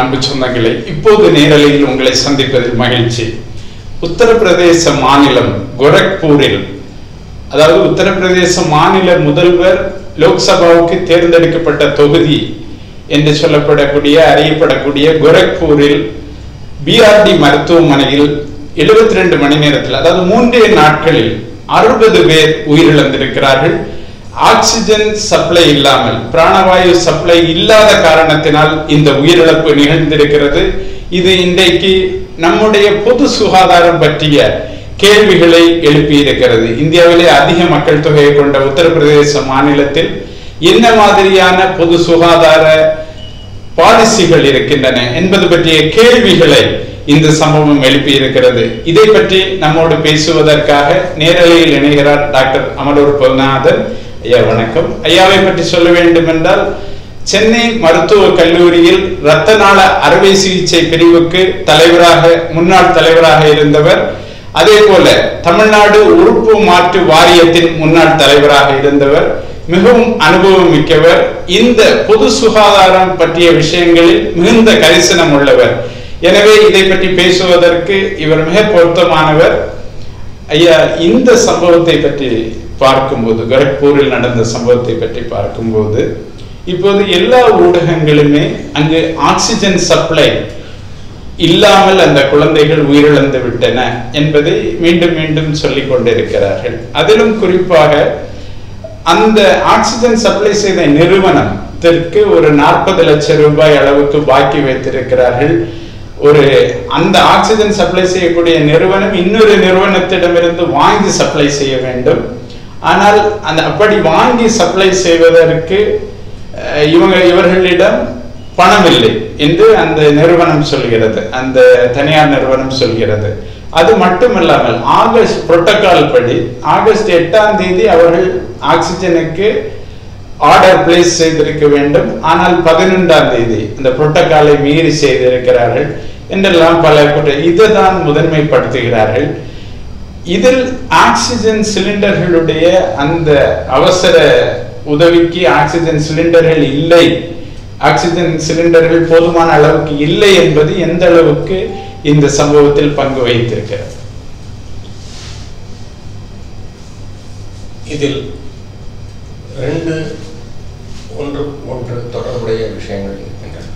அன்பு சொந்தங்களே, இப்போது நேரலையில் உங்களை சந்திப்பதில் மகிழ்ச்சி. உத்தரப்பிரதேச மாநிலம் கோரக்பூரில், அதாவது உத்தரப்பிரதேச மாநில முதல்வர் லோக்சபாவுக்கு தேர்ந்தெடுக்கப்பட்ட தொகுதி என்று சொல்லப்படக்கூடிய அறியப்படக்கூடிய கோரக்பூரில் பிஆர்டி மருத்துவமனையில் 72 மணி நேரத்தில், அதாவது 3 நாட்களில் 60 பேர் உயிரிழந்திருக்கிறார்கள். ஆக்சிஜன் சப்ளை இல்லாமல், பிராணவாயு சப்ளை இல்லாத காரணத்தினால் இந்த உயிரிழப்பு நிகழ்ந்திருக்கிறது. இது இன்றைக்கு நம்முடைய பொது சுகாதாரம் பற்றிய கேள்விகளை எழுப்பி இருக்கிறது. இந்தியாவிலே அதிக மக்கள் தொகையை கொண்ட உத்தரப்பிரதேச மாநிலத்தில் என்ன மாதிரியான பொது சுகாதார பாலிசிகள் இருக்கின்றன என்பது பற்றிய கேள்விகளை இந்த சம்பவம் எழுப்பி இருக்கிறது. இதை பற்றி நம்மோடு பேசுவதற்காக நேரலையில் இணைகிறார் டாக்டர் அமலூர் பொன்னாதன். ஐயா வணக்கம். ஐயாவை பற்றி சொல்ல வேண்டும் என்றால், சென்னை மருத்துவக் கல்லூரியில் இரத்த நாள அறுவை சிகிச்சை பிரிவுக்கு முன்னாள் தலைவராக இருந்தவர். அதே போல தமிழ்நாடு உறுப்பு மாற்று வாரியத்தின் முன்னாள் தலைவராக இருந்தவர். மிகவும் அனுபவம் மிக்கவர். இந்த பொது சுகாதாரம் பற்றிய விஷயங்களில் மிகுந்த கரிசனம் உள்ளவர். எனவே இதை பற்றி பேசுவதற்கு இவர் மிக பொருத்தமானவர். ஐயா, இந்த சம்பவத்தை பற்றி பார்க்கும்போது, கோரக்பூரில் நடந்த சம்பவத்தை பற்றி பார்க்கும்போது, இப்போது எல்லா ஊடகங்களுமே அங்கு ஆக்சிஜன் சப்ளை இல்லாமல் அந்த குழந்தைகள் உயிரிழந்து விட்டன என்பதை மீண்டும் மீண்டும் சொல்லிக் கொண்டிருக்கிறார்கள். அதிலும் குறிப்பாக அந்த ஆக்சிஜன் சப்ளை செய்த நிறுவனத்திற்கு ஒரு 40 லட்சம் ரூபாய் அளவுக்கு பாக்கி வைத்திருக்கிறார்கள். அந்த ஆக்சிஜன் சப்ளை செய்யக்கூடிய நிறுவனம் இன்னொரு நிறுவனத்திடமிருந்து வாங்கி சப்ளை செய்ய வேண்டும். ஆனால் அப்படி வாங்கி சப்ளை செய்வதற்கு இவர்களிடம் பணம் இல்லை என்று அந்த நிறுவனம் சொல்கிறது, அந்த தனியார் நிறுவனம் சொல்கிறது. அது மட்டுமல்லாமல் ஆகஸ்ட் புரோட்டோகால் படி ஆகஸ்ட் 8ஆம் தேதி அவர்கள் ஆக்சிஜனுக்கு ஆர்டர் பிளேஸ் செய்திருக்க வேண்டும். ஆனால் 11ஆம் தேதி அந்த புரோட்டோகாலை மீறி செய்திருக்கிறார்கள் என்றெல்லாம் பல இதுதான் முதன்மைப்படுத்துகிறார்கள். இதில் ஆக்சிஜன் சிலிண்டர்களுடைய அந்த அவசர உதவிக்கு ஆக்சிஜன் சிலிண்டர்கள் இல்லை, ஆக்சிஜன் சிலிண்டர்கள் போதுமான அளவுக்கு இல்லை என்பது எந்த அளவுக்கு இந்த சம்பவத்தில் பங்கு வகித்திருக்கிறது? இதில் ஒன்று தொடர்புடைய விஷயங்கள் இருக்கின்றன.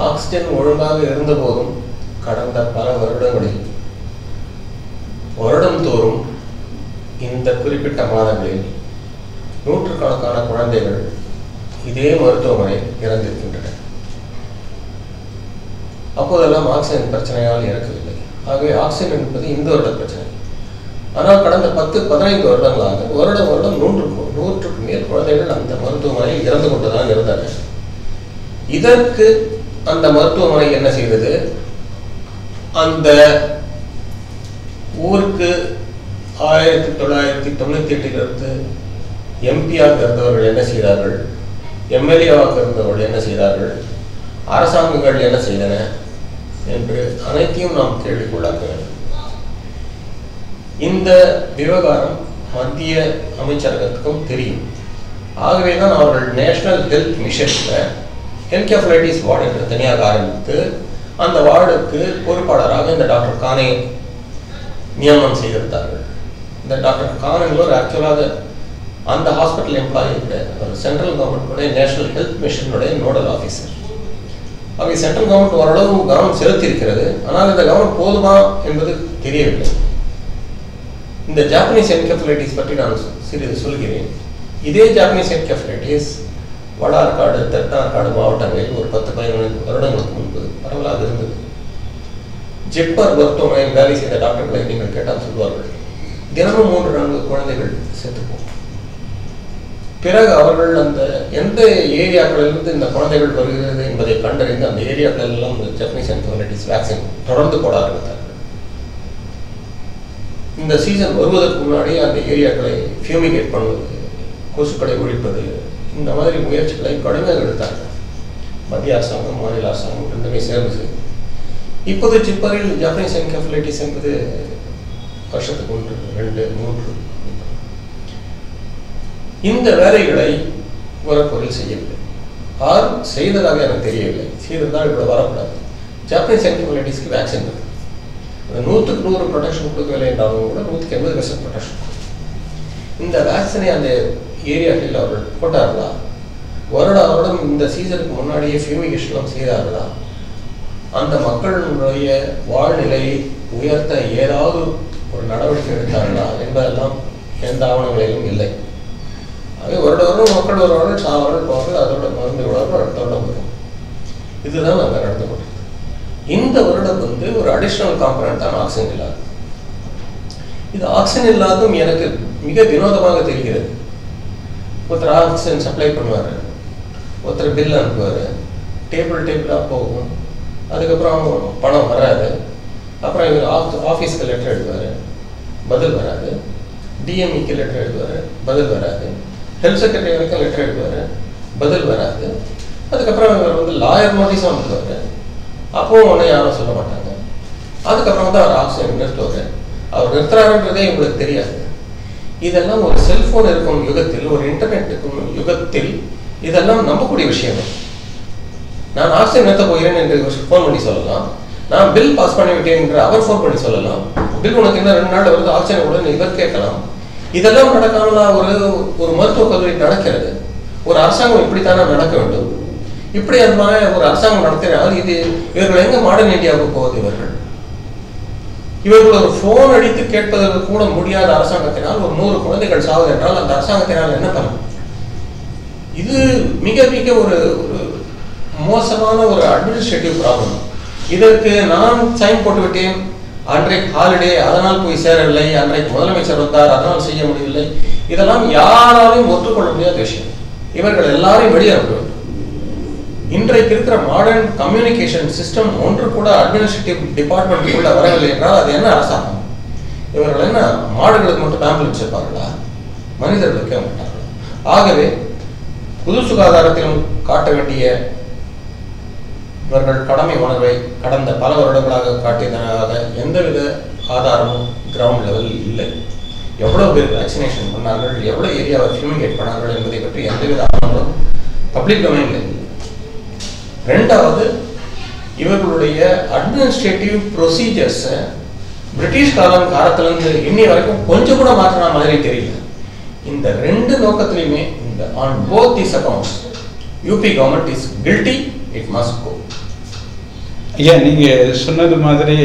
ஆக்சிஜன் ஒழுங்காக இருந்த போதும் கடந்த பல வருடங்களில் வருடம் தோறும் இந்த குறிப்பிட்ட மாதங்களில் நூற்றுக்கணக்கான குழந்தைகள் இதே மருத்துவமனை இறந்திருக்கின்றன. அப்போதெல்லாம் ஆக்சிஜன் பிரச்சனையால் இறக்கவில்லை. ஆகவே ஆக்சிஜன் என்பது இந்த வருட பிரச்சனை. ஆனால் கடந்த 10-15 வருடங்களாக வருடம் 100க்கு மேல் குழந்தைகள் அந்த மருத்துவமனையில் இறந்து கொண்டுதான் இருந்தனர். இதற்கு அந்த மருத்துவமனை என்ன செய்தது? அந்த ஊருக்கு 1998 எம்பியாக இருந்தவர்கள் என்ன செய்தார்கள், எம்எல்ஏவாக இருந்தவர்கள் என்ன செய்தார்கள், அரசாங்கங்கள் என்ன செய்தன என்று அனைத்தையும் நாம் கேள்விக்குள்ளாக்க வேண்டும். இந்த விவகாரம் மத்திய அமைச்சரகத்துக்கும் தெரியும். ஆகவேதான் அவர்கள் நேஷனல் ஹெல்த் மிஷன்ல என்கெஃபலைட்டிஸ் வார்டு என்று தனியாக ஆரம்பித்து அந்த வார்டுக்கு பொறுப்பாளராக இந்த டாக்டர் கானை நியமனம் செய்திருந்தார்கள். இந்த டாக்டர் கான் என்பவர் ஆக்சுவலாக அந்த ஹாஸ்பிட்டல் எம்ப்ளாயி கிடையாது, சென்ட்ரல் கவர்மெண்ட்டுடைய நேஷனல் ஹெல்த் மிஷனுடைய நோடல் ஆஃபீஸர். அவை சென்ட்ரல் கவர்மெண்ட் ஓரளவு கவனம் செலுத்தியிருக்கிறது. ஆனால் இந்த கவனம் போதுமா என்பது தெரியவில்லை. இந்த ஜாப்பனீஸ் என்கெஃபலைட்டிஸ் பற்றி நான் சிறிது சொல்கிறேன். இதே ஜாப்பனீஸ் என்கெஃபலைட்டிஸ் வடார்காடு, தென்னார்காடு மாவட்டங்களில் ஒரு 10-15 வருடங்களுக்கு முன்பு பரவலாக இருந்தது. ஜெப்பர் மருத்துவமனையில் வேலை செய்த டாக்டர்களை நீங்கள் கேட்டால் சொல்வார்கள், தினமும் 3-4 குழந்தைகள் செத்துப்போம். பிறகு அவர்கள் அந்த எந்த ஏரியாக்களிலிருந்து இந்த குழந்தைகள் வருகிறது என்பதை கண்டறிந்து அந்த ஏரியாக்கள் எல்லாம் ஜப்பனீஸ் என்கெஃபலைட்டிஸ் வேக்சின் தொடர்ந்து போட ஆரம்பித்தார்கள். இந்த சீசன் வருவதற்கு முன்னாடி அந்த ஏரியாக்களை ஃபியூமிகேட் பண்ணுவது, கொசுக்களை ஒழிப்பது, இந்த மாதிரி முயற்சிகளை கடுமையாக எடுத்தார்கள். மத்திய அரசாங்கம், மாநில அரசாங்கம் ரெண்டுமே சேர்ந்து செய்யும். இப்போது ஜிப்பரில் ஜப்பனீஸ் என்கெஃபலைட்டிஸ் என்பது வருஷத்துக்கு 1, 2, 3 இந்த வேலைகளை கோரக்பூரில் செய்யவில்லை. ஆர் செய்ததாக எனக்கு தெரியவில்லை. செய்திருந்தால் இப்படி வரக்கூடாது. ஜாப்பனீஸ் என்கெஃபலைட்டிஸ்க்கு வேக்சின் இருக்குது. 100க்கு 100 ப்ரொடெக்ஷன் கொடுக்கவில்லை என்றாலும் கூட 180% ப்ரொடெக்ஷன். இந்த வேக்சினை அந்த ஏரியாக்களில் அவர்கள் போட்டார்களா? வருடம் இந்த சீசனுக்கு முன்னாடியே ஃபியூமிகேஷன்லாம் செய்தார்களா? அந்த மக்களுடைய வாழ்நிலையை உயர்த்த ஏதாவது ஒரு நடவடிக்கை எடுத்தார்களா என்பதெல்லாம் எந்த ஆவணங்களிலும் இல்லை. ஆகவே வருடம் மக்கள் வருவார்கள், சாவார்கள், போவார்கள், அதோட மருந்து விடாமல் அடுத்த வருடம் வரும். இதுதான் அங்கே நடத்தப்பட்டது. இந்த வருடம் ஒரு அடிஷ்னல் காம்பனன்ட் தான் ஆக்சிஜன் இல்லாது. இது ஆக்சிஜன் இல்லாதும் எனக்கு மிக வினோதமாக தெரிகிறது. ஒருத்தர் ஆக்சிஜன் சப்ளை பண்ணுவார், ஒருத்தர் பில் அனுப்புவார், டேபிளாக போகும், அதுக்கப்புறம் பணம் வராது. அப்புறம் இவர் ஆஃபீஸ்க்கு லெட்டர் எழுதுவார், பதில் வராது. டிஎம்இக்கு லெட்டர் எழுதுவார், பதில் வராது. ஹெல்த் செக்ரட்டரி வரைக்கும் லெட்டர் எழுதுவார், பதில் வராது. அதுக்கப்புறம் இவர் லாயர் நோட்டீஸும் அனுப்புவார், அப்பவும் ஒன்றும் யாரும் சொல்ல மாட்டாங்க. அதுக்கப்புறம் அவர் ஆக்சிஜன் நிறுத்துவார். அவர் நிறுத்துறாருன்றதே உங்களுக்கு தெரியாது. இதெல்லாம் ஒரு செல்போன் இருக்கும் யுகத்தில், ஒரு இன்டர்நெட் இருக்கும் யுகத்தில் இதெல்லாம் நம்பக்கூடிய விஷயம். நான் ஆக்சிஜன் நிறுத்த போகிறேன் என்று ஃபோன் பண்ணி சொல்லலாம். நான் பில் பாஸ் பண்ணி விட்டேன் என்று அவர் ஃபோன் பண்ணி சொல்லலாம். பில் உனக்கு இன்னும் 2 நாள் வருது, ஆக்சிஜன் கூட இவர் கேட்கலாம். இதெல்லாம் நடக்காமலாம் ஒரு மருத்துவக் கல்லூரி நடக்கிறது. ஒரு அரசாங்கம் இப்படித்தானே நடக்க வேண்டும். இப்படி அந்த மாதிரி ஒரு அரசாங்கம் நடத்தினால் இது இவர்கள் எங்க மாடர்ன் இந்தியாவுக்கு போகுது? இவர்கள் ஒரு போன் அடித்து கேட்பதற்கு கூட முடியாத அரசாங்கத்தினால் ஒரு 100 குழந்தைகள் சாவது என்றால் அந்த அரசாங்கத்தினால் என்ன பண்ண? இது மிக மிக ஒரு மோசமான ஒரு அட்மினிஸ்ட்ரேட்டிவ் ப்ராப்ளம். இதற்கு நான் சைன் போட்டு விட்டேன், அன்றைக்கு ஹாலிடே அதனால் போய் சேரவில்லை, அன்றைக்கு முதலமைச்சர் வந்தார் அதனால் செய்ய முடியவில்லை, இதெல்லாம் யாராலையும் ஒத்துக்கொள்ள முடியாத விஷயம். இவர்கள் எல்லாரையும் வெளியேற்ற வேண்டும். இன்றைக்கு இருக்கிற மாடர்ன் கம்யூனிகேஷன் சிஸ்டம் ஒன்று கூட அட்மினிஸ்ட்ரேட்டிவ் டிபார்ட்மெண்ட்டுக்குள்ள வரவில்லை என்றால் அது என்ன அரசாங்கம்? இவர்கள் என்ன மாடுகளுக்கு மட்டும் பேம்பல் வச்சிருப்பார்களா? மனிதர்களுக்கு மாட்டார்களா? ஆகவே பொது சுகாதாரத்திலும் காட்ட வேண்டிய இவர்கள் கடமை உணர்வை கடந்த பல வருடங்களாக காட்டியதனாக எந்தவித ஆதாரமும் கிரவுண்ட் லெவலில் இல்லை. எவ்வளவு பேர் வேக்சினேஷன் பண்ணார்கள், எவ்வளவு ஏரியாவை ஃபியூமிகேட் பண்ணார்கள் என்பதை பற்றி எந்தவித ஆதாரங்களும் பப்ளிக் டொமைன்ல இல்லை. ரெண்டாவது, இவர்களுடைய அட்மினிஸ்ட்ரேட்டிவ் ப்ரொசீஜர்ஸ் பிரிட்டிஷ் காலத்திலிருந்து இன்னி வரைக்கும் கொஞ்சம் கூட மாற்றின மாதிரி தெரியல. இந்த 2 நோக்கத்திலையுமே இந்த on both these accounts UP government is guilty, it must go. ஐயா, நீங்க சொன்னது மாதிரி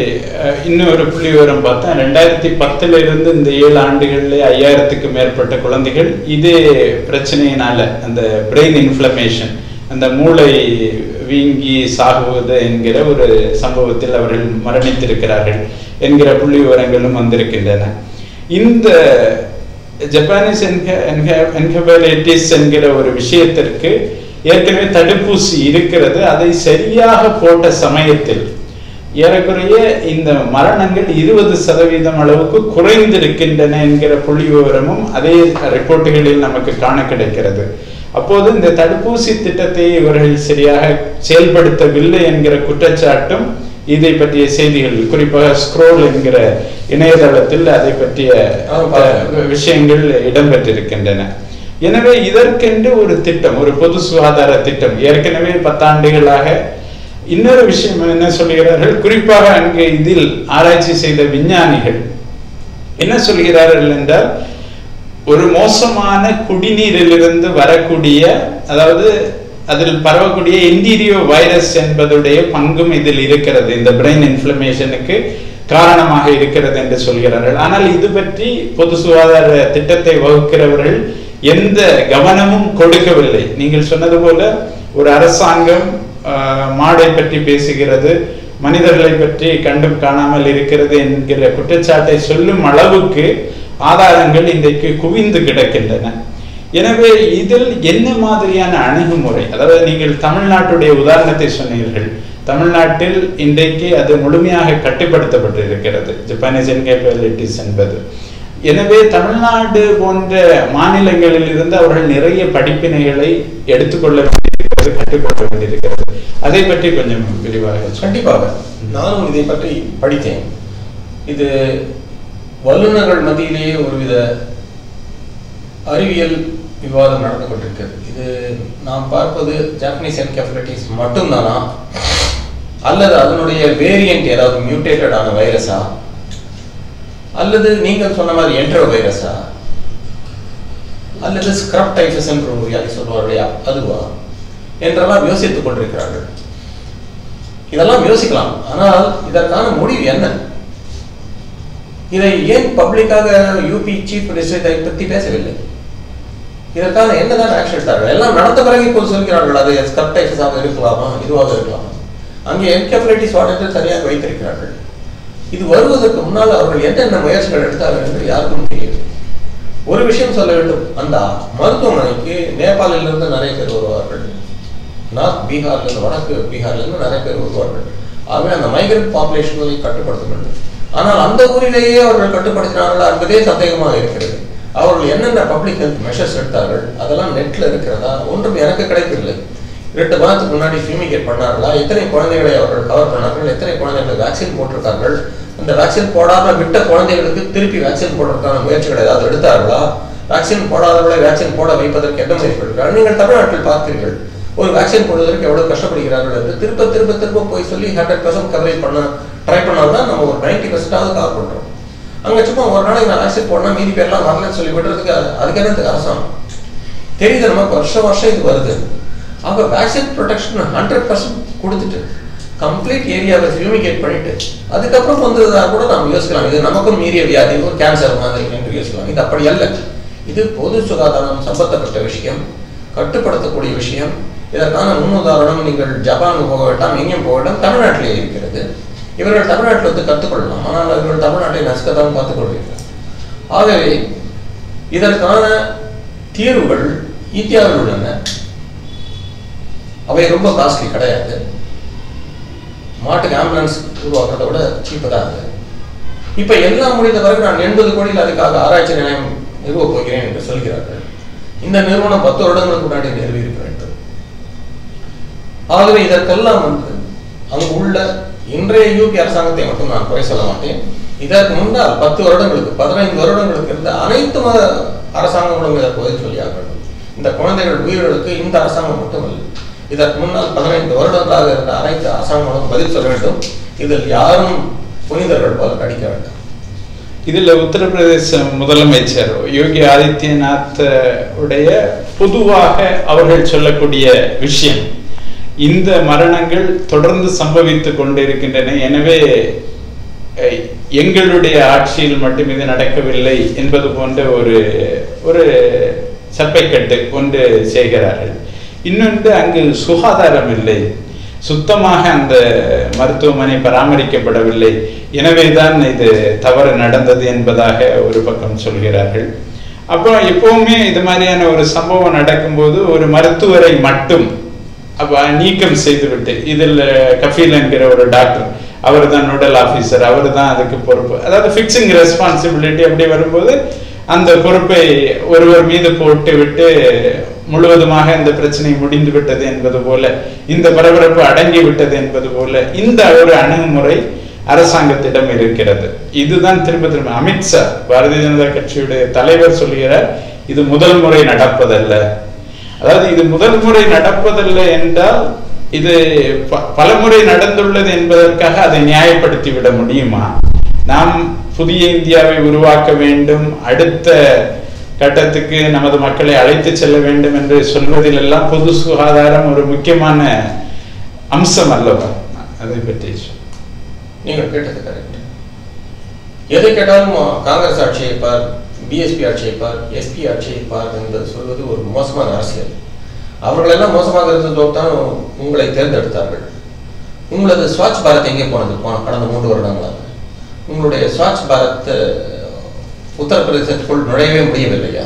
இன்னொரு புள்ளி விவரம் பார்த்தா 2010 இருந்து இந்த 7 ஆண்டுகள்ல 5000க்கு மேற்பட்ட குழந்தைகள் இதே பிரச்சனையினால, அந்த பிரெயின் இன்ஃப்ளமேஷன், அந்த மூளை வீங்கி சாகுவது என்கிற ஒரு சம்பவத்தில் அவர்கள் மரணித்திருக்கிறார்கள் என்கிற புள்ளி விவரங்களும் வந்திருக்கின்றன. இந்த ஜப்பானீஸ் என்கெஃபலைட்டிஸ் என்கிற ஒரு விஷயத்திற்கு ஏற்கனவே தடுப்பூசி இருக்கிறது. அதை சரியாக போட்ட சமயத்தில் ஏறக்குறைய இந்த மரணங்கள் 20% அளவுக்கு குறைந்திருக்கின்றன என்கிற புள்ளி விவரமும் அதே ரிப்போர்ட்டுகளில் நமக்கு காண கிடைக்கிறது. அப்போது இந்த தடுப்பூசி திட்டத்தை இவர்கள் சரியாக செயல்படுத்தவில்லை என்கிற குற்றச்சாட்டும் இதை பற்றிய செய்திகள், குறிப்பாக ஸ்க்ரோல் என்கிற இணையதளத்தில் அதை பற்றிய விஷயங்கள் இடம்பெற்றிருக்கின்றன. எனவே இதற்கென்று ஒரு திட்டம், ஒரு பொது சுகாதார திட்டம் ஏற்கனவே 10 ஆண்டுகளாக. இன்னொரு விஷயம் என்ன சொல்கிறார்கள், குறிப்பாக அங்கே இதில் ஆராய்ச்சி செய்த விஞ்ஞானிகள் என்ன சொல்கிறார்கள் என்றால், ஒரு மோசமான குடிநீரிலிருந்து வரக்கூடிய, அதாவது அதில் பரவக்கூடிய இன்டீரியோ வைரஸ் என்பதுடைய பங்கும் இதில் இருக்கிறது, இந்த பிரெயின் இன்ஃப்ளமேஷனுக்கு காரணமாக இருக்கிறது என்று சொல்கிறார்கள். ஆனால் இது பற்றி பொது சுகாதார திட்டத்தை வகுக்கிறவர்கள் எந்த கவனமும் கொடுக்கவில்லை. நீங்கள் சொன்னது போல ஒரு அரசாங்கம் மாடை பற்றி பேசுகிறது, மனிதர்களை பற்றி கண்டும் காணாமல் இருக்கிறது என்கிற குற்றச்சாட்டை சொல்லும் அளவுக்கு ஆதாரங்கள் இன்றைக்கு குவிந்து கிடக்கின்றன. எனவே இதில் என்ன மாதிரியான அணுகுமுறை, அதாவது நீங்கள் தமிழ்நாட்டுடைய உதாரணத்தை சொன்னீர்கள். தமிழ்நாட்டில் இன்றைக்கு அது முழுமையாக கட்டுப்படுத்தப்பட்டு இருக்கிறது, ஜப்பானீஸ் என்கெஃபலைட்டிஸ் என்பது. எனவே தமிழ்நாடு போன்ற மாநிலங்களில் இருந்து அவர்கள் நிறைய படிப்பினைகளை எடுத்துக்கொள்ள வேண்டியிருக்கிறது, கற்றுக்கொள்ள வேண்டியிருக்கிறது. அதை பற்றி கொஞ்சம் விரிவாக. கண்டிப்பாக நானும் இதை பற்றி படித்தேன். இது வல்லுநர்கள் மத்தியிலேயே ஒருவித அறிவியல் விவாதம் நடந்து கொண்டிருக்கிறது. இது நாம் பார்ப்பது ஜாப்பனீஸ் என்கெஃபலைட்டிஸ் மட்டும்தானா, அல்லது அதனுடைய வேரியன்ட் ஏதாவது மியூட்டேட்டடான வைரஸா, அல்லது நீங்கள் சொன்ன மாதிரி என்ட்ரோ வைரஸா, அல்லது ஸ்க்ரப் டைஃபஸ் என்று ஒரு வியாதி சொல்வார்கள் அதுவா என்றெல்லாம் யோசித்துக் கொண்டிருக்கிறார்கள். இதெல்லாம் யோசிக்கலாம், ஆனால் இதற்கான முடிவு என்ன? இதை ஏன் பப்ளிக்காக யூபி சீஃப் மினிஸ்டர் இதை பற்றி பேசவில்லை? இதற்கான என்னதான் ஆக்ஷன் எடுத்தார்கள்? எல்லாம் நடந்த பிறகு இப்போது சொல்கிறார்கள் அது ஸ்க்ரப் டைஃபஸாக இருக்கலாமா, இதுவாக இருக்கலாமா. அங்கே என்கெஃபலைட்டிஸ் வார்டு சரியாக வைத்திருக்கிறார்கள். இது வருவதற்கு முன்னால் அவர்கள் என்னென்ன முயற்சிகள் எடுத்தார்கள் என்று யாருக்கும் தெரியவில்லை. ஒரு விஷயம் சொல்ல வேண்டும், அந்த மருத்துவமனைக்கு நேபாளிலிருந்து நிறைய பேர் வருவார்கள், நார்த் பீகார்லேருந்து வடக்கு பீகார்லேருந்து நிறைய பேர் வருவார்கள். ஆகவே அந்த மைக்ரண்ட் பாப்புலேஷனை கட்டுப்படுத்த வேண்டும். ஆனால் அந்த ஊரிலேயே அவர்கள் கட்டுப்படுத்தினார்கள் என்பதே சந்தேகமாக இருக்கிறது. அவர்கள் என்னென்ன பப்ளிக் ஹெல்த் மெஷர்ஸ் எடுத்தார்கள் அதெல்லாம் நெட்டில் இருக்கிறதா? ஒன்றும் எனக்கு கிடைக்கவில்லை. 2 மாதத்துக்கு முன்னாடி ஃபியூமிகேட் பண்ணார்களா, எத்தனை குழந்தைகளை அவர்கள் கவர் பண்ணார்கள், எத்தனை குழந்தைகளுக்கு வேக்சின் போட்டிருக்கார்கள், அந்த வேக்சின் போடாமல் விட்ட குழந்தைகளுக்கு திருப்பி வேக்சின் போடுறதுக்கான முயற்சிகள் ஏதாவது எடுத்தார்களா, வேக்சின் போடாதவர்களை வேக்சின் போட வைப்பதற்கு என்ன முயற்சி எடுக்கிறார்கள்? நீங்கள் தமிழ்நாட்டில் பார்க்கிறீர்கள், ஒரு வேக்சின் போடுவதற்கு எவ்வளவு கஷ்டப்படுகிறார்கள் என்று திருப்ப திருப்ப திருப்ப போய் சொல்லி 100% கவரேஜ் பண்ண ட்ரை பண்ணால்தான் நம்ம ஒரு 90%ஆவது கவர் பண்றோம். அங்க சும்மா ஒரு நாளைக்கு நான் வேக்சின் போடனா மீதி பேர்லாம் வரலன்னு சொல்லி விடுறதுக்கு அதுக்கு என்னத்துக்கு அரசாங்கம் தெரியுது? நமக்கு வருஷம் வருஷம் இது வருது. அவங்க வேக்சின் ப்ரொடெக்ஷன் 100% கொடுத்துட்டு கம்ப்ளீட் ஏரியாவை ஃபியூமிகேட் பண்ணிட்டு அதுக்கப்புறம் வந்ததா கூட நாம் யோசிக்கலாம், இது நமக்கும் மீறிய வியாதி, ஒரு கேன்சர் மாதிரி என்று யோசிக்கலாம். இது அப்படி அல்ல. இது பொது சுகாதாரம் சம்பந்தப்பட்ட விஷயம், கட்டுப்படுத்தக்கூடிய விஷயம். இதற்கான முன்னுதாரணம் நீங்கள் ஜப்பான் போக வேண்டாம், எங்கேயும் போக வேண்டாம், தமிழ்நாட்டிலே இருக்கிறது. இவர்கள் தமிழ்நாட்டில் வந்து கற்றுக்கொள்ளலாம், ஆனால் அவர்கள் தமிழ்நாட்டை நசுக்கத்தான் பார்த்துக் கொள்கிறார்கள். ஆகவே இதற்கான தீர்வுகள் இந்தியாவில் உள்ளன. அவை ரொம்ப காஸ்ட்லி கிடையாது. மாட்டுக்கு ஆம்புலன்ஸ் உருவாக்குறத விட சீப்பு தான் அது. இப்ப எல்லாம் முடிந்த பிறகு நான் 80 கோடியில் அதுக்காக ஆராய்ச்சி நிலையம் நிறுவப் போகிறேன் என்று சொல்கிறார்கள். இந்த நிறுவனம் 10 வருடங்களுக்கு முன்னாடி நிறுவி இருக்க வேண்டும். ஆகவே இதற்கெல்லாம் வந்து அங்கு உள்ள இன்றைய யூபி அரசாங்கத்தை மட்டும் நான் குறை சொல்ல மாட்டேன். இதற்கு முன்னால் 10 வருடங்களுக்கு 15 வருடங்களுக்கு இருந்த அனைத்து அரசாங்கங்களும் இதற்கு பதில் சொல்லியாக வேண்டும். இந்த குழந்தைகள் உயிர்களுக்கு இந்த அரசாங்கம் மட்டுமல்ல, இதற்கு முன்னால் 15 வருடங்களாக இருந்த அனைத்து அரசாங்கங்களும் பதில் சொல்ல வேண்டும். இதில் யாரும் புனிதர்கள் போல நடிக்க வேண்டாம். இதுல உத்தரப்பிரதேச முதலமைச்சர் யோகி ஆதித்யநாத் உடைய பொதுவாக அவர்கள் சொல்லக்கூடிய விஷயம், இந்த மரணங்கள் தொடர்ந்து சம்பவித்துக் கொண்டிருக்கின்றன, எனவே எங்களுடைய ஆட்சியில் மட்டும் இது நடக்கவில்லை என்பது போன்ற ஒரு சப்பைக்கட்டு ஒன்று செய்கிறார்கள். இன்னொன்று, அங்கு சுகாதாரம் இல்லை, சுத்தமாக அந்த மருத்துவமனை பராமரிக்கப்படவில்லை, எனவேதான் இது தவறு நடந்தது என்பதாக ஒரு பக்கம் சொல்கிறார்கள். அப்புறம் எப்பவுமே இது மாதிரியான ஒரு சம்பவம் நடக்கும்போது ஒரு மருத்துவரை மட்டும் நீக்கம் செய்துவிட்டு, இதில் கஃபீல் என்கிற ஒரு டாக்டர், அவர் தான் நோடல் ஆஃபீஸர், அவர் தான் அதுக்கு பொறுப்பு, அதாவது ஃபிக்ஸிங் ரெஸ்பான்சிபிலிட்டி அப்படி வரும்போது அந்த பொறுப்பை ஒருவர் மீது போட்டு விட்டு முழுவதுமாக இந்த பிரச்சனை முடிந்து விட்டது என்பது போல, இந்த பரபரப்பு அடங்கி விட்டது என்பது போல இந்த ஒரு அணுகுமுறை அரசாங்கத்திடம் இருக்கிறது. இதுதான் திரும்ப திரும்ப அமித்ஷா, பாரதிய ஜனதா கட்சியுடைய தலைவர் சொல்கிறார், இது முதல் முறை நடப்பதல்ல. அதாவது இது முதல் முறை நடப்பதல்ல என்றால் இது பல முறை நடந்துள்ளது என்பதற்காக அதை நியாயப்படுத்தி விட முடியுமா? நாம் புதிய இந்தியாவை உருவாக்க வேண்டும், அடுத்த கட்டத்துக்கு நமது மக்களை அழைத்து செல்ல வேண்டும் என்று சொல்வதில் எல்லாம் பொது சுகாதாரம் ஒரு முக்கியமான அம்சம் அல்லவா? அதை பற்றி நீங்கள் கேட்டது கரெக்ட். எதை கேட்டாலும் காங்கிரஸ் ஆட்சியை பார், பிஎஸ்பி ஆட்சியை பார், எஸ்பி ஆட்சியை பார் என்று சொல்வது ஒரு மோசமான அரசியல். அவர்களெல்லாம் மோசமாக இருந்ததோடு தான் உங்களை தேர்ந்தெடுத்தார்கள். உங்களது ஸ்வச் பாரத் எங்கே போனது கடந்த 3 வருடங்களாக? உங்களுடைய ஸ்வச் பாரத் உத்தரப்பிரதேசத்துக்குள் நுழையவே முடியவில்லையா?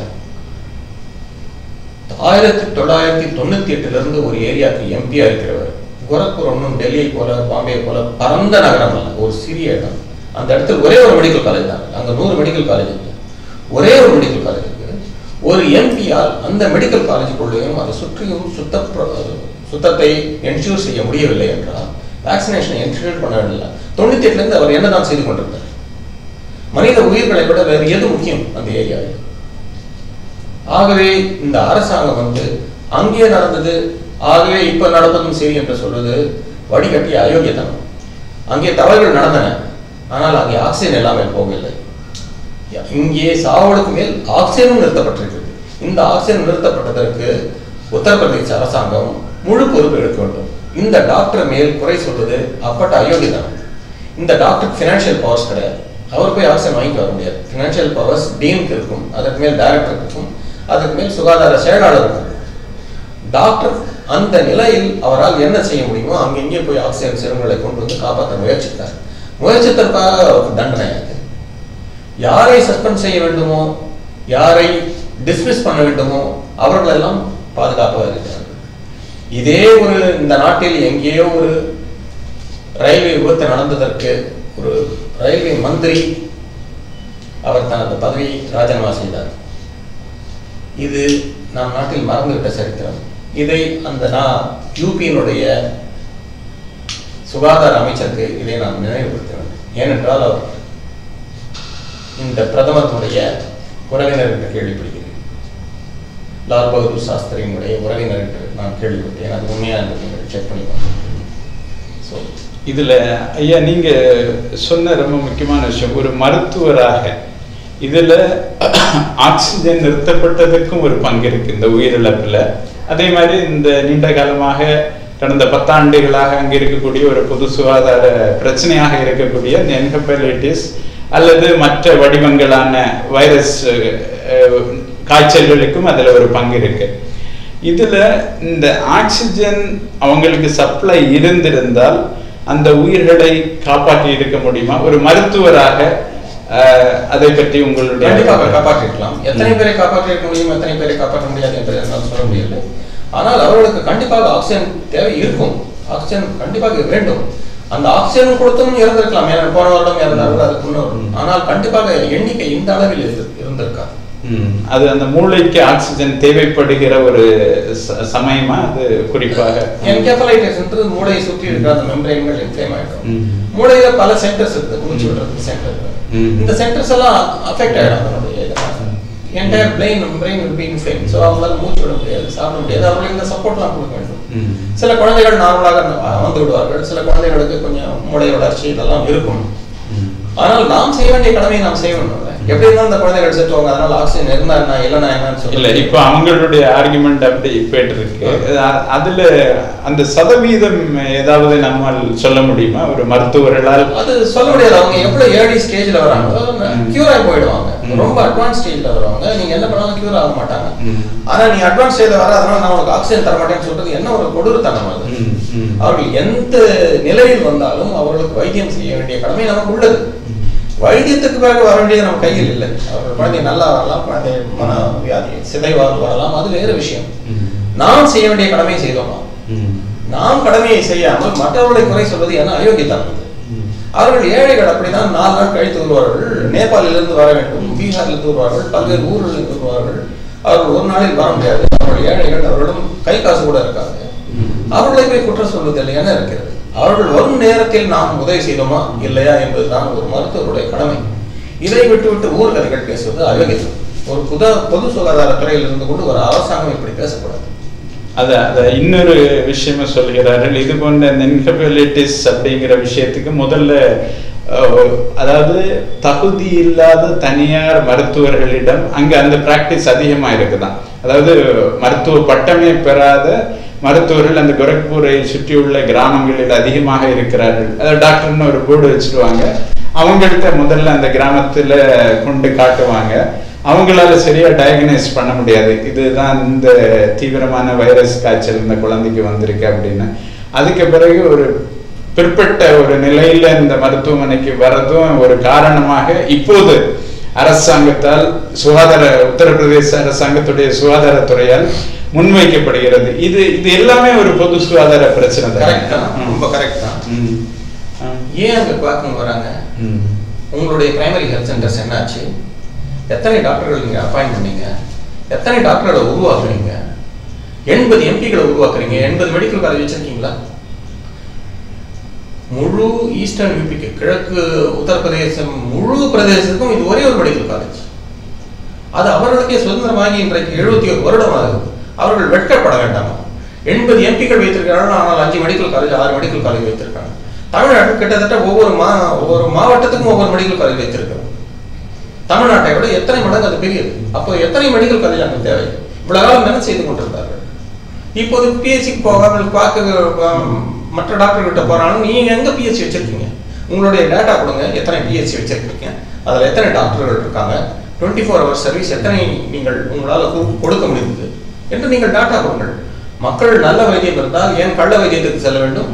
1998 ஒரு ஏரியாவுக்கு எம்பியா இருக்கிறவர், கோரக்பூர் ஒன்றும் டெல்லியை போல பாம்பே போல பரந்த நகரம் அல்ல, ஒரு சிறிய இடம். அந்த இடத்துல ஒரே ஒரு மெடிக்கல் காலேஜ் தான், அங்க 100 மெடிக்கல் காலேஜ் இருக்கு, ஒரே ஒரு மெடிக்கல் காலேஜ் இருக்கு. ஒரு எம்பியால் அந்த மெடிக்கல் காலேஜுக்குள்ளேயும் அதை சுற்றியும் சுத்தத்தை என்ஷூர் செய்ய முடியவில்லை என்றால் வேக்சினேஷனை என்ஷூர் பண்ணவில்லை. 98 அவர் என்னதான் செய்து கொண்டிருந்தார்? மனித உயிர்களை விட வேறு எது முக்கியம் அந்த ஏரியாவில்? ஆகவே இந்த அரசாங்கம் வந்து அங்கே நடந்தது, ஆகவே இப்ப நடப்பதும் சரி என்று சொல்வது வடிகட்டிய அயோக்கியத்தனம். அங்கே தவறுகள் நடந்தன, ஆனால் அங்கே ஆக்சிஜன் இல்லாமல் போகவில்லை. இங்கே சாவலுக்கு மேல் ஆக்சிஜனும் நிறுத்தப்பட்டிருக்கிறது. இந்த ஆக்சிஜன் நிறுத்தப்பட்டதற்கு உத்தரப்பிரதேச அரசாங்கம் முழு பொறுப்பு எடுக்க வேண்டும். இந்த டாக்டர் மேல் குறை சொல்வது அப்பட்ட அயோக்கியத்தனம். இந்த டாக்டர் பினான்சியல் பவர்ஸ் கிடையாது, அவர் போய் ஆக்சிஜன் வாங்கிட்டு வர முடியாது. பினான்சியல் பவர்ஸ் டீனுக்கு இருக்கும், அதற்கு மேல் டைரக்டருக்கு இருக்கும், அதற்கு மேல் சுகாதார செயலாளர் இருக்கும். டாக்டர் அந்த நிலையில் அவரால் என்ன செய்ய முடியுமோ அங்கெங்கே போய் ஆக்சிஜன் சிறுங்களை கொண்டு வந்து காப்பாற்ற முயற்சித்தார். முயற்சித்தற்காக அவருக்கு தண்டனை ஆகுது. யாரை சஸ்பெண்ட் செய்ய வேண்டுமோ, யாரை டிஸ்மிஸ் பண்ண வேண்டுமோ அவர்களெல்லாம் பாதுகாப்பாக இருக்கிறார்கள். இதே ஒரு இந்த நாட்டில் எங்கேயோ ஒரு ரயில்வே விபத்து நடந்ததற்கு ஒரு ரயில்வே மந்திரி அவர் தனது பதவியை ராஜினாமா செய்தார். இது நம் நாட்டில் மறந்துவிட்ட சரித்திரம். இதை அந்த யூபியினுடைய சுகாதார அமைச்சருக்கு இதை நாம் நினைவுபடுத்த வேண்டும். ஏனென்றால் அவர் இந்த பிரதமருடைய உறவினர் என்று கேள்விப்படுகிறேன். லால் பகதூர் சாஸ்திரியினுடைய உறவினர் என்று நான் கேள்விப்பட்டேன். அது உண்மையாக நீங்கள் செக் பண்ணி பார்க்கணும். ஸோ இதுல ஐயா நீங்க சொன்ன ரொம்ப முக்கியமான விஷயம், ஒரு மருத்துவராக இதுல ஆக்சிஜன் நிறுத்தப்பட்டதுக்கும் ஒரு பங்கு இருக்கு இந்த உயிரிழப்புல. அதே மாதிரி இந்த நீண்ட காலமாக கடந்த 10 ஆண்டுகளாக அங்க இருக்கக்கூடிய ஒரு பொது சுகாதார பிரச்சனையாக இருக்கக்கூடிய இந்த என்கெபலைட்டிஸ் அல்லது மற்ற வடிவங்களான வைரஸ் காய்ச்சல்களுக்கும் அதுல ஒரு பங்கு இருக்கு. இதுல இந்த ஆக்சிஜன் அவங்களுக்கு சப்ளை இருந்திருந்தால் அந்த உயிர்களை காப்பாற்றி இருக்க முடியுமா? ஒரு மருத்துவராக அதை பற்றி உங்களுடைய காப்பாற்றிருக்கலாம். எத்தனை பேரை காப்பாற்றி இருக்க முடியும், எத்தனை பேரை காப்பாற்ற முடியாது என்று என்னால் சொல்ல முடியவில்லை. ஆனால் அவர்களுக்கு கண்டிப்பாக ஆக்சிஜன் தேவை இருக்கும், ஆக்சிஜன் கண்டிப்பாக வேண்டும். அந்த ஆக்சிஜன் கொடுத்தும் இறந்திருக்கலாம், போன வருடம் இறந்தார்கள், அதுக்கு முன்னோர். ஆனால் கண்டிப்பாக எண்ணிக்கை இந்த அளவில் இருந்திருக்காது. அது அந்த மூளைக்கு ஆக்சிஜன் தேவைப்படுகிற ஒரு சமயமா அது குறிப்பாக என்கெபலைட்டிஸ் என்று மூளையை சுற்றி இருக்கிற அந்த மெம்பரேன்கள் இன்ஃப்ளேம் ஆயிடும். மூளையில பல சென்டர்ஸ் இருக்கு, மூச்சு விடுறதுக்கு சென்டர். இந்த சென்டர்ஸ் எல்லாம் அஃபெக்ட் ஆயிடும். அதனுடைய entire brain will be inflamed. So அவங்களால மூச்சு விட முடியாது, சாப்பிட முடியாது. அவர்களுக்கு இந்த சப்போர்ட்லாம் கொடுக்க வேண்டும். சில குழந்தைகள் நார்மலாக வந்து விடுவார்கள், சில குழந்தைகளுக்கு கொஞ்சம் மூளை வளர்ச்சி இதெல்லாம் இருக்கும். ஆனால் நாம் செய்ய வேண்டிய கடமையை நாம் செய்ய வேண்டும். எப்படி இருந்தாலும் அந்த குழந்தைகள் செத்துவாங்க, அதனால ஆக்சிஜன் இருந்தா என்ன இல்லைன்னா என்னன்னு சொல்லி இப்ப அவங்களுடைய ஆர்குமெண்ட் அப்படி போயிட்டு இருக்கு. அதுல அந்த சதவீதம் ஏதாவது நம்ம சொல்ல முடியுமா ஒரு மருத்துவர்களால்? அது சொல்ல முடியாது. அவங்க எவ்வளவு ஏர்லி ஸ்டேஜ்ல வராங்களோ கியூர் ஆகி போயிடுவாங்க. ரொம்ப அட்வான்ஸ் ஸ்டேஜ்ல வருவாங்க, நீங்க என்ன பண்ணாலும் கியூர் ஆக மாட்டாங்க. ஆனா நீ அட்வான்ஸ் ஸ்டேஜ்ல வர, அதனால நான் உங்களுக்கு ஆக்சிஜன் தர மாட்டேன்னு சொல்றது என்ன ஒரு கொடூரத்தனம் அது. அவர்கள் எந்த நிலையில் வந்தாலும் அவர்களுக்கு வைத்தியம் செய்ய வேண்டிய கடமை நமக்கு உள்ளது. வைத்தியத்துக்கு பிறகு வர வேண்டியது நம்ம கையில் இல்லை. அவர்கள் குழந்தை நல்லா வரலாம், குழந்தை மன வியாதி சிதைவால் வரலாம், அது வேறு விஷயம். நாம் செய்ய வேண்டிய கடமையை செய்தோமா? நாம் கடமையை செய்யாமல் மற்றவர்களை குறை சொல்வது என்ன அயோக்கியத்தனம். அவர்கள் ஏழைகள் அப்படிதான் 4 நாள் கழித்து வருவார்கள். நேபாளிலிருந்து வர வேண்டும், பீகாரிலிருந்து வருவார்கள், பல்வேறு ஊர்களிலிருந்து வருவார்கள். அவர்கள் ஒரு நாளில் வர முடியாது. அவர்கள் ஏழைகள், அவர்களிடம் கை காசு கூட இருக்காங்க. அவர்களை போய் குற்றம் சொல்வதில்லை என்ன இருக்கிறது? அவர்கள் வரும் நேரத்தில் நாம் உதவி செய்தோமா இல்லையா என்பதுதான் ஒரு மருத்துவருடைய கடமை. இதை விட்டுவிட்டு ஊர்கதைகள் பேசுவது அயோக்கியம். ஒரு பொது சுகாதாரத்துறையில் இருந்து கொண்டு ஒரு அரசாங்கம் இப்படி பேசக்கூடாது. அத இன்னொரு விஷயமா சொல்கிறார்கள். இது போன்ற என்கெபலைட்டிஸ் அப்படிங்கிற விஷயத்துக்கு முதல்ல அதாவது தகுதி இல்லாத தனியார் மருத்துவர்களிடம் அங்க அந்த பிராக்டிஸ் அதிகமா இருக்குதான். அதாவது மருத்துவ பட்டமே பெறாத மருத்துவர்கள் அந்த கோரக்பூரை சுற்றியுள்ள கிராமங்களில் அதிகமாக இருக்கிறார்கள். அதாவது டாக்டர்னு ஒரு போர்டு வச்சிருவாங்க, அவங்கள்ட்ட முதல்ல அந்த கிராமத்துல கொண்டு காட்டுவாங்க. அவங்களால சரியா டயக்னைஸ் பண்ண முடியாது, இதுதான் இந்த தீவிரமான வைரஸ் காய்ச்சல் இந்த குழந்தைக்கு வந்திருக்கு அப்படின்னு. அதுக்கு பிறகு ஒரு பிற்பட்ட ஒரு நிலையில இந்த மருத்துவமனைக்கு வரதும் ஒரு காரணமாக இப்போது அரசாங்கத்தால் உத்தரப்பிரதேச அரசாங்கத்துடைய சுகாதாரத்துறையால் முன்வைக்கப்படுகிறது. இது எல்லாமே ஒரு பொது சுகாதார பிரச்சனை தான். ரொம்ப கரெக்ட் தான். ஏன் அங்க பார்க்க வராங்க? உங்களுடைய பிரைமரி ஹெல்த் சென்டர்ஸ் என்னாச்சு? எத்தனை டாக்டர்கள் நீங்க அப்பாயிண்ட் பண்ணீங்க? எத்தனை டாக்டர்களை உருவாக்குறீங்க? 80 எம்பிகளை உருவாக்குறீங்க. 80 மெடிக்கல் காலேஜ் வச்சிருக்கீங்களா? முழு ஈஸ்டர்ன் யூபிக்கு, கிழக்கு உத்தரப்பிரதேசம் முழு பிரதேசத்துக்கும் இது ஒரே ஒரு மெடிக்கல் காலேஜ். அது அவர்களுக்கே சுதந்திரமாகி இன்றைக்கு 71 வருடம் ஆகுது. அவர்கள் வெட்கப்பட வேண்டாமா? 80 எம்பிக்கள் வைத்திருக்கிறார்கள், ஆனால் 5 மெடிக்கல் காலேஜ் 6 மெடிக்கல் காலேஜ் வைத்திருக்காங்க. தமிழ்நாட்டில் கிட்டத்தட்ட ஒவ்வொரு மாவட்டத்துக்கும் ஒவ்வொரு மெடிக்கல் காலேஜ் வைத்திருக்கிறோம். தமிழ்நாட்டை விட எத்தனை மடங்கு அது பெரியது. அப்போ எத்தனை மெடிக்கல் காலேஜ் அங்கே தேவை? இவ்வளவு காலம் என்ன செய்து கொண்டிருந்தார்கள்? இப்போது பிஹெச்சிக்கு போகாமல் பார்க்க மற்ற டாக்டர் கிட்ட போறாங்க. நீங்க எங்க பிஹெச்சி வச்சிருக்கீங்க? உங்களுடைய டேட்டா கொடுங்க, எத்தனை பிஹெச்சி வச்சிருக்கீங்க, அதில் எத்தனை டாக்டர்கள் இருக்காங்க, 24 hours சர்வீஸ் எத்தனை நீங்கள் உங்களால் கொடுக்க முடியுது என்று நீங்கள் டாட்டா கொடுங்கள். மக்கள் நல்ல வைத்தியம் இருந்தால் ஏன் கள்ள வைத்தியத்துக்கு செல்ல வேண்டும்?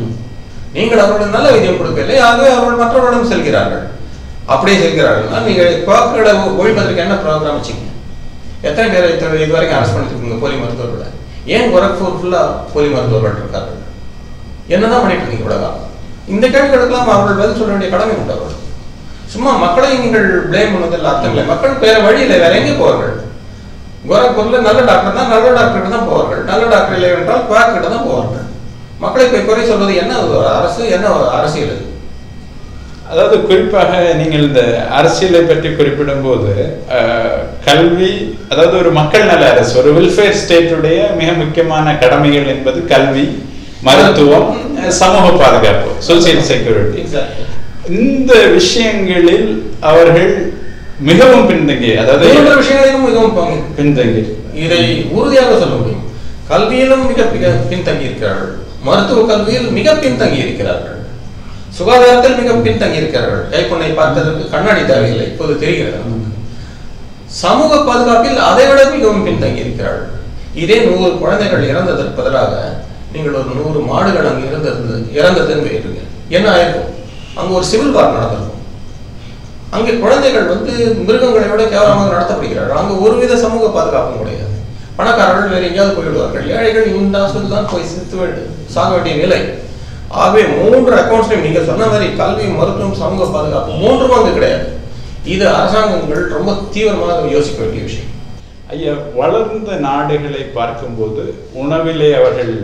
நீங்கள் அவர்களுக்கு நல்ல வைத்தியம் கொடுக்கவில்லை, ஆகவே அவர்கள் மற்றவர்களிடம் செல்கிறார்கள். அப்படியே செல்கிறார்கள். நீங்கள் குவாக்களை ஒழிப்பதற்கு என்ன ப்ரோக்ராம் வச்சுங்க? எத்தனை பேரை இதுவரைக்கும் அரெஸ்ட் பண்ணிருக்கீங்க போலி மருத்துவர்களை? ஏன் கோரக்பூர் ஃபுல்லா போலி மருத்துவர்கள் இருக்கார்கள்? என்னதான் பண்ணிட்டு இருக்கீங்க உலகம்? இந்த கேள்விகளுக்கெல்லாம் அவர்கள் பதில் சொல்ல வேண்டிய கடமை உண்டு. அவர்கள் சும்மா மக்களை நீங்கள் பிளேம் பண்ணதில் அர்த்தம் இல்லை. மக்கள் வேற வழி இல்லை, வேற எங்கே போவார்கள்? கோரக்பூர்ல நல்ல டாக்டர் தான், நல்ல டாக்டர் தான் போவார்கள். நல்ல டாக்டர் இல்லை என்றால் குவாக் கிட்ட தான் போவார்கள். மக்களை போய் குறை சொல்வது என்ன அரசு, என்ன அரசியல் இது? அதாவது குறிப்பாக நீங்கள் இந்த அரசியலை பற்றி குறிப்பிடும் போது கல்வி, அதாவது ஒரு மக்கள் நல அரசு, ஒரு வெல்ஃபேர் ஸ்டேட்டுடைய மிக முக்கியமான கடமைகள் என்பது கல்வி, மருத்துவம், சமூக பாதுகாப்பு, சோசியல் செக்யூரிட்டி. இந்த விஷயங்களில் அவர்கள் மிகவும் பின்தங்கி, அதாவது விஷயங்களிலும் மிகவும் பின்தங்கி, இதை உறுதியாக சொல்ல முடியும். கல்வியிலும் மிக பின்தங்கி இருக்கிறார்கள், மருத்துவ கல்வியில் மிக பின்தங்கி இருக்கிறார்கள், சுகாதாரத்தில் மிக பின்தங்கி இருக்கிறார்கள். கைப்பொண்ணை பார்த்ததற்கு கண்ணாடி தேவையில்லை, இப்போது தெரிகிறது. சமூக பாதுகாப்பில் அதை விட மிகவும் பின்தங்கி இருக்கிறார்கள். இதே 100 குழந்தைகள் இறந்ததற்கு பதிலாக நீங்கள் ஒரு 100 மாடுகள் அங்கு இறந்ததுன்னு வைருங்க, என்ன ஆயிருக்கும்? அங்கு ஒரு சிவில் வார் நடந்திருக்கும். அங்கே குழந்தைகள் மிருகங்களை விட கேவலமாக நடத்தப்படுகிறார்கள். அங்கு ஒருவித சமூக பாதுகாப்பும் கிடையாது. பணக்காரர்கள் வேறு எங்கேயாவது போய்விடுவார்கள், ஏழைகள் இந்த ஹாஸ்பிட்டல் தான் போய் சாக வேண்டிய நிலை. ஆகவே 3 அக்கௌண்ட்ஸ்லையும் நீங்க சொன்ன மாதிரி கல்வி, மருத்துவம், சமூக பாதுகாப்பு 3ம் அங்கு கிடையாது. இது அரசாங்கங்கள் ரொம்ப தீவிரமாக யோசிக்க வேண்டிய விஷயம். ஐயா, வளர்ந்த நாடுகளை பார்க்கும்போது உணவிலே அவர்கள்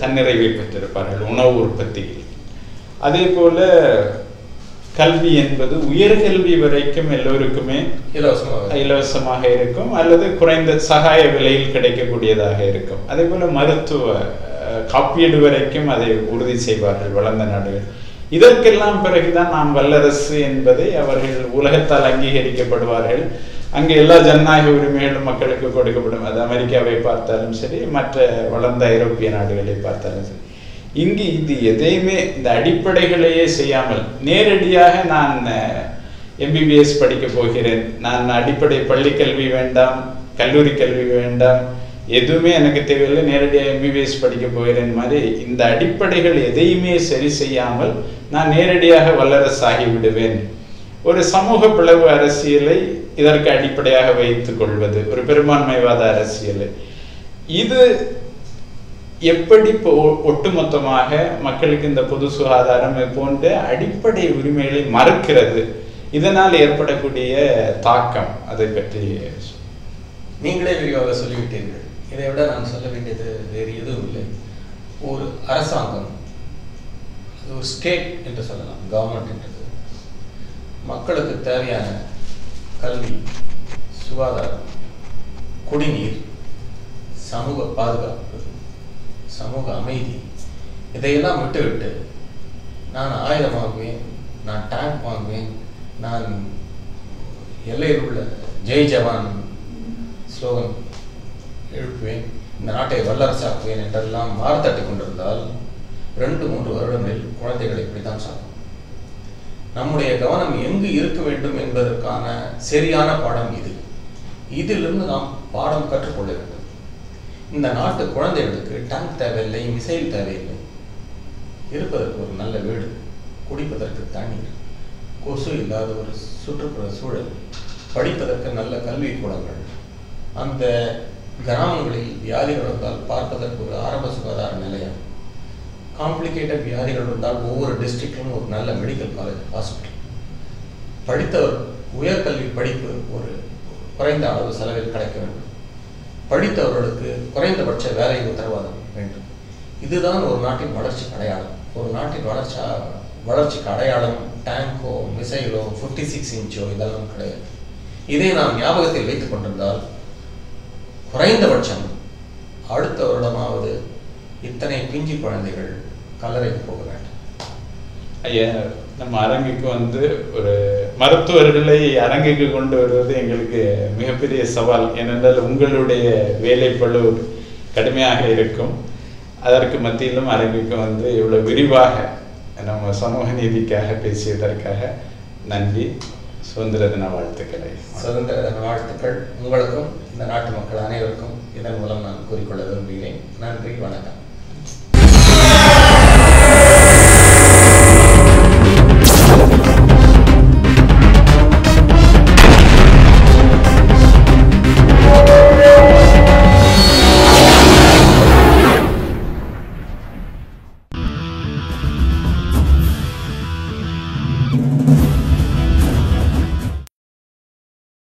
தன்னிறைவை பெற்றிருப்பார்கள், உணவு உற்பத்தியில். அதே போல கல்வி என்பது உயர்கல்வி வரைக்கும் எல்லோருக்குமே இலவசமாக இருக்கும், அல்லது குறைந்த சகாய விலையில் கிடைக்கக்கூடியதாக இருக்கும். அதே போல மருத்துவ காப்பீடு வரைக்கும் அதை உறுதி செய்வார்கள் வளர்ந்த நாடுகள். இதற்கெல்லாம் பிறகுதான் நாம் வல்லரசு என்பதை அவர்கள் உலகத்தால் அங்கீகரிக்கப்படுவார்கள். அங்கே எல்லா ஜனநாயக உரிமைகளும் மக்களுக்கு கொடுக்கப்படும். அது அமெரிக்காவை பார்த்தாலும் சரி, மற்ற வளர்ந்த ஐரோப்பிய நாடுகளை பார்த்தாலும் சரி. இங்கு இது எதையுமே இந்த அடிப்படைகளையே செய்யாமல் நேரடியாக நான் எம்பிபிஎஸ் படிக்க போகிறேன், நான் அடிப்படை பள்ளிக்கல்வி வேண்டாம், கல்லூரி கல்வி வேண்டாம், எதுவுமே எனக்கு தேவையில்லை, நேரடியாக எம்பிபிஎஸ் படிக்க போகிறேன் மாதிரி இந்த அடிப்படைகள் எதையுமே சரி செய்யாமல் நான் நேரடியாக வல்லரசாகி விடுவேன். ஒரு சமூக பிளவு அரசியலை இதற்கு அடிப்படையாக வைத்துக் கொள்வது, ஒரு பெரும்பான்மைவாத அரசியல், இது எப்படி ஒட்டுமொத்தமாக மக்களுக்கு இந்த பொது சுகாதாரம் போன்ற அடிப்படை உரிமைகளை மறுக்கிறது, இதனால் ஏற்படக்கூடிய தாக்கம், அதை பற்றி நீங்களே விரிவாக சொல்லிவிட்டீர்கள். இதை விட நான் சொல்ல வேண்டியது வேறு எதுவும் இல்லை. ஒரு அரசாங்கம், அது ஒரு ஸ்டேட் என்று சொல்லலாம், கவர்மெண்ட் என்றது மக்களுக்கு தேவையான கல்வி, சுகாதாரம், குடிநீர், சமூக பாதுகாப்பு, சமூக அமைதி, இதையெல்லாம் விட்டுவிட்டு நான் ஆயுதம் வாங்குவேன், நான் டேங்க் வாங்குவேன், நான் எல்லையில் உள்ள ஜெய் ஜவான் ஸ்லோகன் எழுப்புவேன், இந்த நாட்டை வல்லரசாக்குவேன் என்றெல்லாம் மாறுதட்டி கொண்டிருந்தால் 2-3 வருடங்களில் குழந்தைகள் இப்படித்தான் சாகும். நம்முடைய கவனம் எங்கு இருக்க வேண்டும் என்பதற்கான சரியான பாடம் இது. இதிலிருந்து நாம் பாடம் கற்றுக்கொள்ள வேண்டும். இந்த நாட்டு குழந்தைகளுக்கு டேங்க் தேவையில்லை, மிசைல் தேவையில்லை, இருப்பதற்கு ஒரு நல்ல வீடு, குடிப்பதற்கு தண்ணீர், கொசு இல்லாத ஒரு சுற்றுப்புற சூழல், படிப்பதற்கு நல்ல கல்வி கூடங்கள், அந்த கிராமங்களில் வியாதிகள் வந்தால் பார்ப்பதற்கு ஒரு ஆரம்ப சுகாதார நிலையம், காம்ப்ளிகேட்டட் வியாதிகள் இருந்தால் ஒவ்வொரு டிஸ்ட்ரிக்ட்லும் ஒரு நல்ல மெடிக்கல் காலேஜ், ஹாஸ்பிட்டல், படித்தவர் உயர்கல்வி படிப்பு ஒரு குறைந்த அளவு செலவில் கிடைக்க வேண்டும், படித்தவர்களுக்கு குறைந்தபட்ச வேலை உத்தரவாதம் வேண்டும். இதுதான் ஒரு நாட்டின் வளர்ச்சிக்கு அடையாளம். ஒரு நாட்டின் வளர்ச்சிக்கு அடையாளம் டேங்கோ, மிசைலோ, 56 இன்ச்சோ இதெல்லாம் கிடையாது. இதை நாம் ஞாபகத்தில் வைத்துக் கொண்டிருந்தால் குறைந்தபட்சம் அடுத்த வருடமாவது இத்தனை பிஞ்சு குழந்தைகள் கல்லறைக்கு போக வேண்டும். ஐயா, நம்ம அரங்குக்கு வந்து ஒரு மருத்துவர்களை அரங்குக்கு கொண்டு வருவது எங்களுக்கு மிகப்பெரிய சவால். ஏனென்றால் உங்களுடைய வேலைப்பளு கடுமையாக இருக்கும். அதற்கு மத்தியிலும் அரங்குக்கு வந்து இவ்வளவு விரிவாக நம்ம சமூக நீதிக்காக பேசியதற்காக நன்றி. சுதந்திர தின வாழ்த்துக்களை. சுதந்திர தின வாழ்த்துக்கள் உங்களுக்கும் இந்த நாட்டு மக்கள் அனைவருக்கும் இதன் மூலம் நான் கூறிக்கொள்ள விரும்புகிறேன். நன்றி, வணக்கம்.